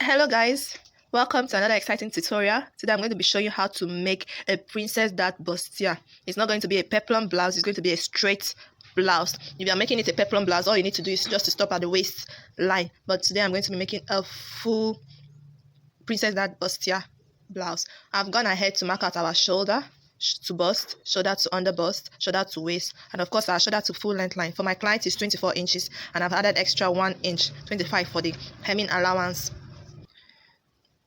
Hello guys, welcome to another exciting tutorial. Today I'm going to be showing you how to make a princess dart bustier. It's not going to be a peplum blouse, it's going to be a straight blouse. If you are making it a peplum blouse, all you need to do is just to stop at the waist line. But today I'm going to be making a full princess dart bustier blouse. I've gone ahead to mark out our shoulder to bust, shoulder to under bust, shoulder to waist, and of course our shoulder to full length line. For my client is 24 inches and I've added extra 1 inch, 25 for the hemming allowance.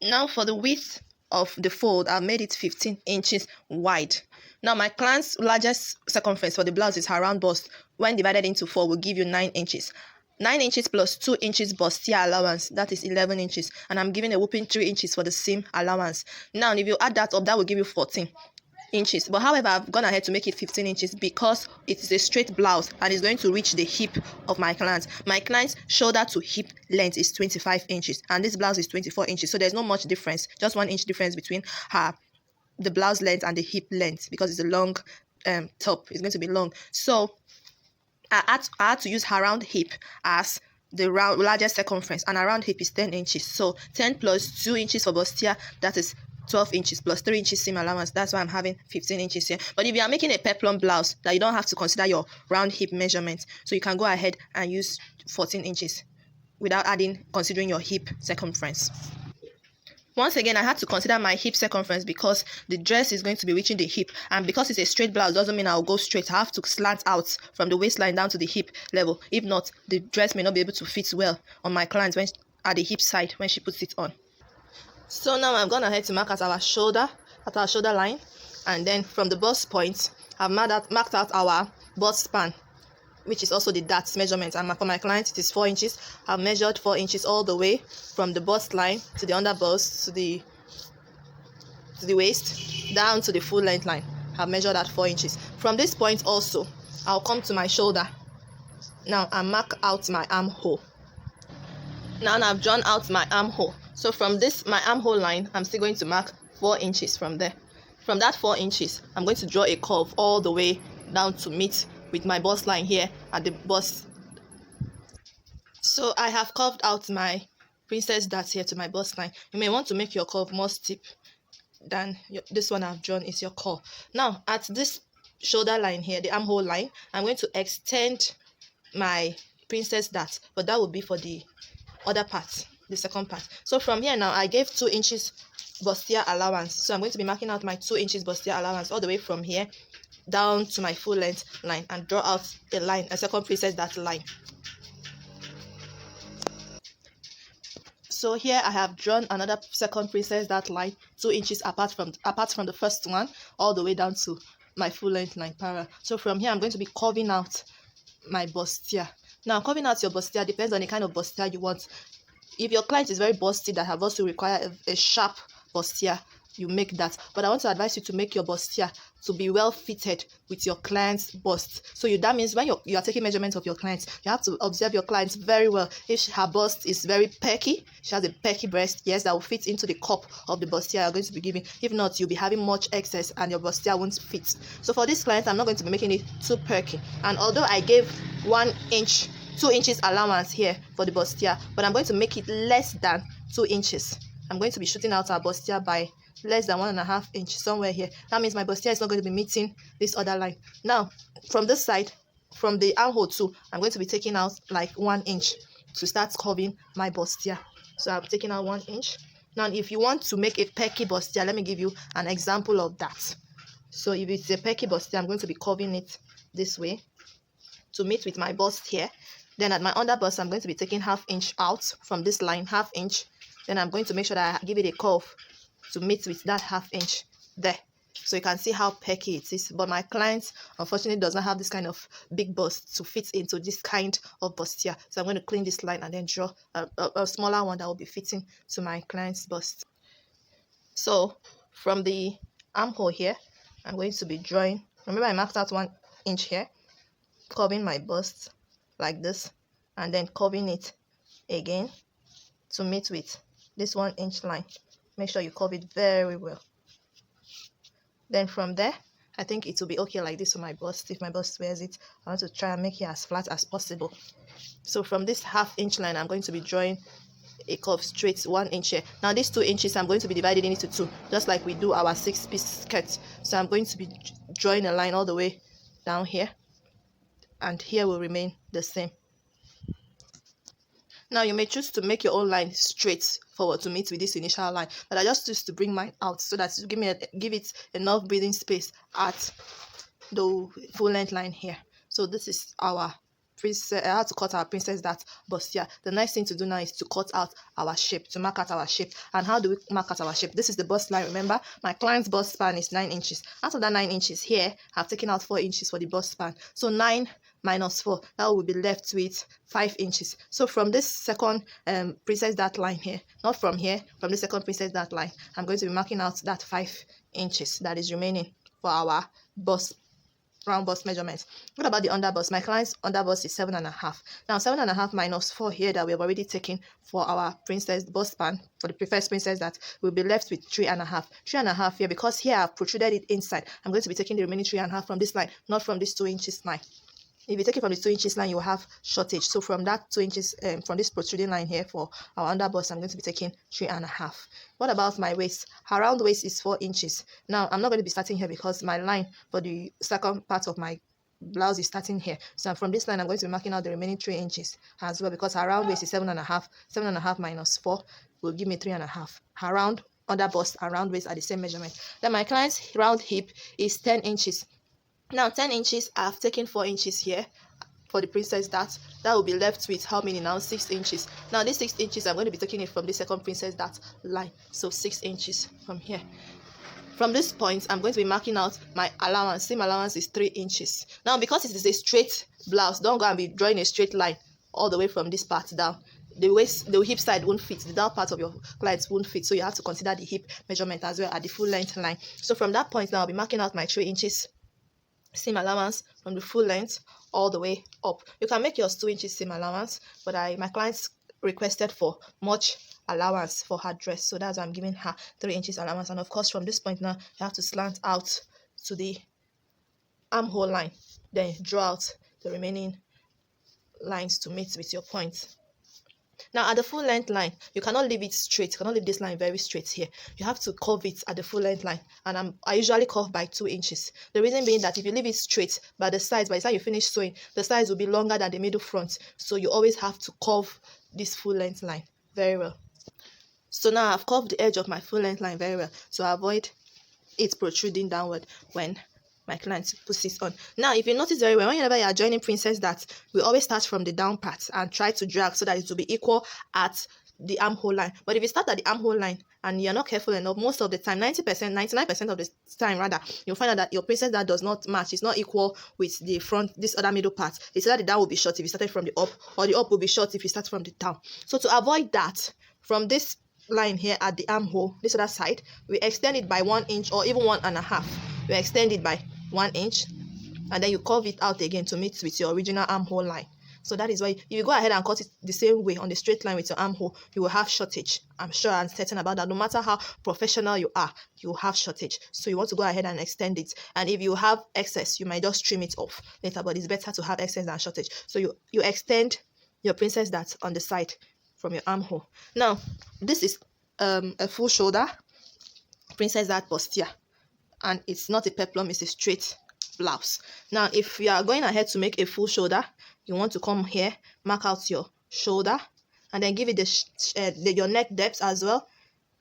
Now for the width of the fold, I've made it 15 inches wide. Now my client's largest circumference for the blouse is her round bust. When divided into 4 will give you 9 inches. 9 inches plus 2 inches bustier allowance, that is 11 inches. And I'm giving a whooping 3 inches for the seam allowance. Now if you add that up, that will give you 14 inches. But however, I've gone ahead to make it 15 inches because it is a straight blouse and it's going to reach the hip of my client. My client's shoulder to hip length is 25 inches and this blouse is 24 inches. So there's not much difference, just 1 inch difference between the blouse length and the hip length because it's a long top. It's going to be long. So I had to use her round hip as the largest circumference, and around hip is 10 inches. So 10 plus 2 inches for bustier, that is 12 inches plus 3 inches seam allowance. That's why I'm having 15 inches here. But if you are making a peplum blouse, that you don't have to consider your round hip measurement, so you can go ahead and use 14 inches without considering your hip circumference. Once again, I had to consider my hip circumference because the dress is going to be reaching the hip, and because it's a straight blouse doesn't mean I'll go straight. I have to slant out from the waistline down to the hip level. If not, the dress may not be able to fit well on my client at the hip side when she puts it on. So now I've gone ahead to mark at our shoulder line, and then from the bust point, I've marked out our bust span, which is also the dart measurement. And for my client, it is 4 inches. I've measured 4 inches all the way from the bust line to the under bust to the waist down to the full length line. I've measured at 4 inches. From this point also, I'll come to my shoulder. Now I mark out my armhole. Now I've drawn out my armhole. So from my armhole line, I'm still going to mark 4 inches from there. From that 4 inches, I'm going to draw a curve all the way down to meet with my bust line here at the bust. So I have curved out my princess dart here to my bust line. You may want to make your curve more steep than this one I've drawn is your curve. Now at this shoulder line here, the armhole line, I'm going to extend my princess dart, but that will be for the other part, the second part. So from here now, I gave 2 inches bustier allowance. So I'm going to be marking out my 2 inches bustier allowance all the way from here down to my full length line and draw out a line, a second princess dart line. So here I have drawn another second princess dart line 2 inches apart from the first one all the way down to my full length line parallel. So from here I'm going to be curving out my bustier. Now curving out your bustier depends on the kind of bustier you want. If your client is very busty that have also require a sharp bustier, you make that. But I want to advise you to make your bustier to be well fitted with your client's bust. So that means when you are taking measurements of your clients, you have to observe your clients very well. If her bust is very perky, she has a perky breast, yes, that will fit into the cup of the bustier you're going to be giving. If not, you'll be having much excess and your bustier won't fit. So for this client, I'm not going to be making it too perky. And although I gave 1 inch, 2 inches allowance here for the bustier, but I'm going to make it less than 2 inches. I'm going to be shooting out our bustier by less than 1.5 inches somewhere here. That means my bustier is not going to be meeting this other line. Now from this side, from the armhole too, I'm going to be taking out like 1 inch to start curving my bustier. So I'm taking out 1 inch. Now if you want to make a perky bustier, let me give you an example of that. So if it's a perky bustier, I'm going to be curving it this way to meet with my bust here. Then at my under bust, I'm going to be taking 1/2 inch out from this line, 1/2 inch. Then I'm going to make sure that I give it a curve to meet with that 1/2 inch there. So you can see how perky it is. But my client, unfortunately, does not have this kind of big bust to fit into this kind of bustier. So I'm going to clean this line and then draw a smaller one that will be fitting to my client's bust. So from the armhole here, I'm going to be drawing. Remember, I marked out 1 inch here, curving my bust like this, and then curving it again to meet with this 1 inch line. Make sure you curve it very well. Then from there, I think it will be okay like this for my bust. If my bust wears it, I want to try and make it as flat as possible. So from this 1/2 inch line, I'm going to be drawing a curve straight 1 inch here. Now these 2 inches I'm going to be dividing into 2, just like we do our 6-piece skirt. So I'm going to be drawing a line all the way down here, and here will remain the same. Now you may choose to make your own line straight forward to meet with this initial line, but I just choose to bring mine out so that give it enough breathing space at the full length line here. So this is our princess. How to cut our princess that bustier. The next thing to do now is to cut out our shape, to mark out our shape. And how do we mark out our shape? This is the bust line. Remember, my client's bust span is 9 inches. Out of that 9 inches here, I've taken out 4 inches for the bust span. So 9 minus 4, that will be left with 5 inches. So from this second princess dart line here, not from here, from the second princess dart line, I'm going to be marking out that 5 inches that is remaining for our bust, round bust measurement. What about the under bust? My client's under bust is 7.5. Now 7.5 minus 4 here that we have already taken for our princess bust span, for the first princess, that will be left with 3.5. 3.5 here, because here I've protruded it inside, I'm going to be taking the remaining 3.5 from this line, not from this 2 inches line. If you take it from the 2 inches line, you will have shortage. So from that 2 inches, from this protruding line here for our under bust, I'm going to be taking 3.5. What about my waist? Her round waist is 4 inches. Now I'm not going to be starting here because my line for the second part of my blouse is starting here. So from this line, I'm going to be marking out the remaining 3 inches as well, because her round waist is 7.5. 7.5 minus 4 will give me 3.5. Her round under bust and round waist are the same measurement. Then my client's round hip is 10 inches. Now 10 inches, I've taken 4 inches here for the princess dart. That will be left with how many now? 6 inches. Now this 6 inches, I'm going to be taking it from the second princess dart line. So 6 inches from here. From this point, I'm going to be marking out my allowance. Seam allowance is 3 inches. Now because it is a straight blouse, don't go and be drawing a straight line all the way from this part down. The waist, the hip side won't fit, the down part of your clients won't fit, so you have to consider the hip measurement as well at the full length line. So from that point now, I'll be marking out my 3 inches seam allowance from the full length all the way up. You can make yours 2 inches seam allowance, but my clients requested for much allowance for her dress, so that's why I'm giving her 3 inches allowance. And of course, from this point now, you have to slant out to the armhole line, then draw out the remaining lines to meet with your point. Now at the full length line, you cannot leave it straight. You cannot leave this line very straight here. You have to curve it at the full length line, and I usually curve by 2 inches. The reason being that if you leave it straight by the sides, by the time you finish sewing, the sides will be longer than the middle front. So you always have to curve this full length line very well. So now I've curved the edge of my full length line very well to avoid it protruding downward when my client puts it on. Now, if you notice very well, whenever you are joining princess dart, we always start from the down part and try to drag so that it will be equal at the armhole line. But if you start at the armhole line and you're not careful enough, most of the time, 90%, 99% of the time rather, you'll find out that your princess dart does not match. It's not equal with the front, this other middle part. It's either the down will be short if you started from the up, or the up will be short if you start from the down. So to avoid that, from this line here at the armhole, this other side, we extend it by 1 inch or even 1.5. We extend it by 1 inch, and then you curve it out again to meet with your original armhole line. So that is why if you go ahead and cut it the same way on the straight line with your armhole, you will have shortage. I'm sure and certain about that. No matter how professional you are, you will have shortage. So you want to go ahead and extend it. And if you have excess, you might just trim it off later, but it's better to have excess than shortage. So you extend your princess dart on the side from your armhole. Now this is a full shoulder princess dart bustier, and it's not a peplum, it's a straight blouse. Now if you are going ahead to make a full shoulder, you want to come here, mark out your shoulder, and then give it your neck depth as well,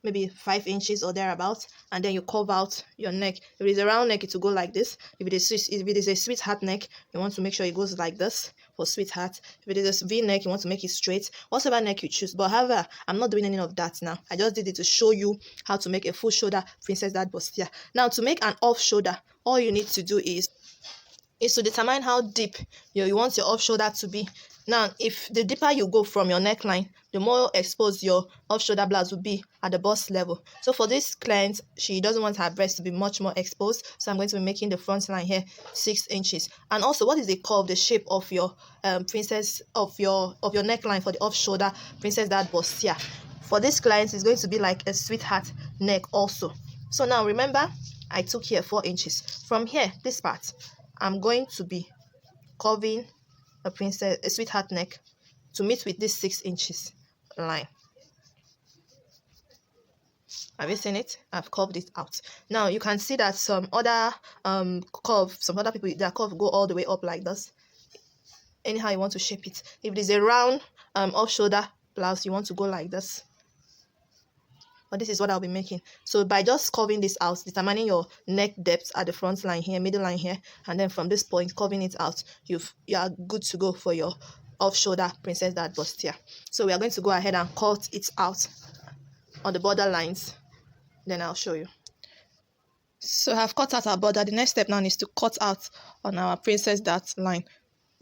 maybe 5 inches or thereabouts, and then you curve out your neck. If it is a round neck, it will go like this. If it is a sweetheart neck, you want to make sure it goes like this for sweetheart. If it is a V neck, you want to make it straight, whatever neck you choose. But however, I'm not doing any of that now. I just did it to show you how to make a full shoulder princess dart bustier. Now to make an off shoulder, all you need to do is to determine how deep you want your off shoulder to be. Now, if the deeper you go from your neckline, the more exposed your off shoulder blouse will be at the bust level. So for this client, she doesn't want her breast to be much more exposed, so I'm going to be making the front line here 6 inches. And also, what is the curve, the shape of your princess of your neckline for the off shoulder princess dart bustier? For this client, it's going to be like a sweetheart neck also. So now remember, I took here 4 inches. From here, this part, I'm going to be curving a sweetheart neck to meet with this 6 inches line. Have you seen it? I've curved it out. Now you can see that some other some other people, their curve go all the way up like this. Anyhow you want to shape it. If it is a round off shoulder blouse, you want to go like this. But this is what I'll be making. So by just curving this out, determining your neck depth at the front line here, middle line here, and then from this point curving it out, you are good to go for your off shoulder princess dart bustier. So we are going to go ahead and cut it out on the border lines. Then I'll show you. So I've cut out our border. The next step now is to cut out on our princess dart line.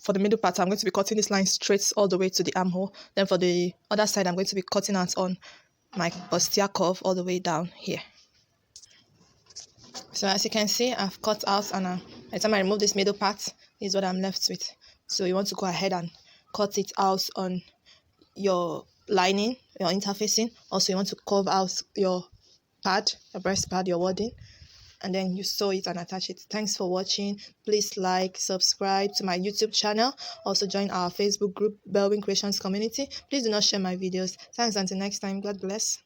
For the middle part, I'm going to be cutting this line straight all the way to the armhole. Then for the other side, I'm going to be cutting out on my bustier curve all the way down here. So as you can see, I've cut out, and by the time I remove this middle part, this is what I'm left with. So you want to go ahead and cut it out on your lining, your interfacing. Also, you want to curve out your pad, your breast pad, your wadding, and then you sew it and attach it. Thanks for watching. Please like, subscribe to my YouTube channel. Also join our Facebook group, Belwin Creations Community. Please do not share my videos. Thanks, until next time. God bless.